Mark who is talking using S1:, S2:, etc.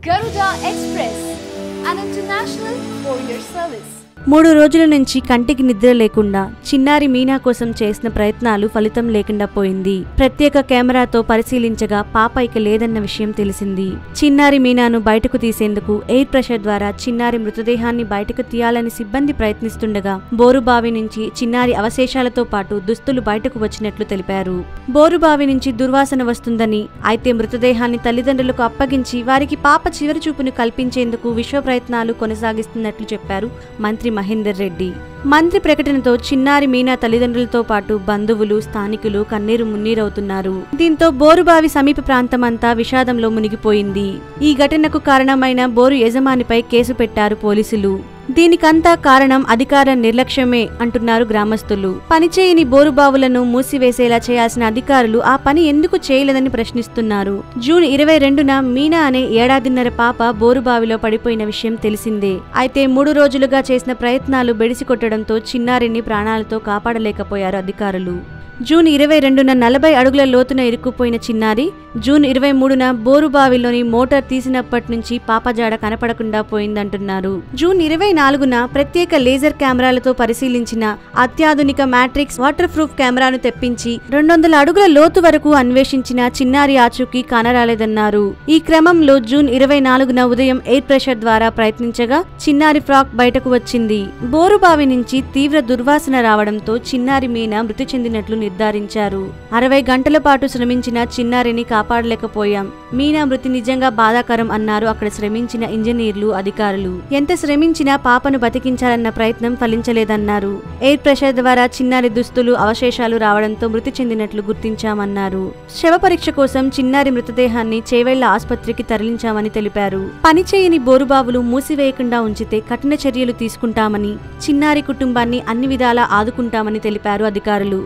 S1: Garuda Express, an international courier service.
S2: 3 రోజుల నుంచి కంటికి నిద్ర లేకుండా చిన్నారి మీనా కోసం చేసిన ప్రయత్నాలు ఫలితం లేకుండా పోయింది. ప్రత్యేక కెమెరాతో పరిశీలించగా పాప ఇక లేదన్న విషయం తెలిసింది. చిన్నారి మీనాను బయటకు తీసేందుకు ఎయిర్ ప్రెషర్ ద్వారా చిన్నారి మృతదేహాన్ని బయటకు తీయాలని సిబ్బంది ప్రయత్నిస్తుండగా బోరుబావి నుంచి చిన్నారి అవశేషాలతో పాటు దుస్తులు బయటకు వచ్చినట్లు తెలిపారు. బోరుబావి నుంచి దుర్వాసన వస్తుందని, అయితే మృతదేహాన్ని తల్లిదండ్రులకు అప్పగించి వారికి పాప చివరి చూపును కల్పించేందుకు విశ్వ ప్రయత్నాలు కొనసాగిస్తున్నట్లు చెప్పారు మంత్రి మహేందర్ రెడ్డి. మంత్రి ప్రకటనతో చిన్నారి మీనా తల్లిదండ్రులతో పాటు బంధువులు, స్థానికులు కన్నీరు మున్నీరవుతున్నారు. దీంతో బోరుబావి సమీప ప్రాంతమంతా విషాదంలో మునిగిపోయింది. ఈ ఘటనకు కారణమైన బోరు యజమానిపై కేసు పెట్టారు పోలీసులు. దీనికంతా కారణం అధికార నిర్లక్ష్యమే అంటున్నారు గ్రామస్తులు. పనిచేయని బోరుబావులను మూసివేసేలా చేయాల్సిన అధికారులు ఆ పని ఎందుకు చేయలేదని ప్రశ్నిస్తున్నారు. జూన్ 22న మీనా అనే ఏడాదిన్నర పాప బోరుబావిలో పడిపోయిన విషయం తెలిసిందే. అయితే 3 రోజులుగా చేసిన ప్రయత్నాలు బెడిసికొట్టడంతో చిన్నారిని ప్రాణాలతో కాపాడలేకపోయారు అధికారులు. జూన్ 22న 40 అడుగుల లోతున ఇరుక్కుపోయిన చిన్నారి జూన్ 23న బోరుబావిలోని మోటార్ తీసినప్పటి నుంచి పాపజాడ కనపడకుండా పోయిందంటున్నారు. జూన్ 24న ప్రత్యేక లేజర్ కెమెరాలతో పరిశీలించిన అత్యాధునిక మ్యాట్రిక్స్ వాటర్ ప్రూఫ్ కెమెరాను తెప్పించి 200 అడుగుల లోతు వరకు అన్వేషించిన చిన్నారి ఆచూకీ కానరాలేదన్నారు. ఈ క్రమంలో జూన్ 24న ఉదయం ఎయిర్ ప్రెషర్ ద్వారా ప్రయత్నించగా చిన్నారి ఫ్రాక్ బయటకు వచ్చింది. బోరుబావి నుంచి తీవ్ర దుర్వాసన రావడంతో చిన్నారి మీనా మృతి చెందినట్లు నిర్ధారించారు. 60 గంటల పాటు శ్రమించిన చిన్నారిని కాపాడలేకపోయాం. మీనా మృతి నిజంగా బాధాకరం అన్నారు అక్కడ శ్రమించిన ఇంజనీర్లు, అధికారులు. ఎంత శ్రమించినా పాపను బతికించాలన్న ప్రయత్నం ఫలించలేదన్నారు. ఎయిర్ ప్రెషర్ ద్వారా చిన్నారి దుస్తులు, అవశేషాలు రావడంతో మృతి చెందినట్లు గుర్తించామన్నారు. శవ పరీక్ష కోసం చిన్నారి మృతదేహాన్ని చేవెళ్ల ఆసుపత్రికి తరలించామని తెలిపారు. పనిచేయని బోరుబావులు మూసివేయకుండా ఉంచితే కఠిన చర్యలు తీసుకుంటామని, చిన్నారి కుటుంబాన్ని అన్ని విధాలా ఆదుకుంటామని తెలిపారు అధికారులు.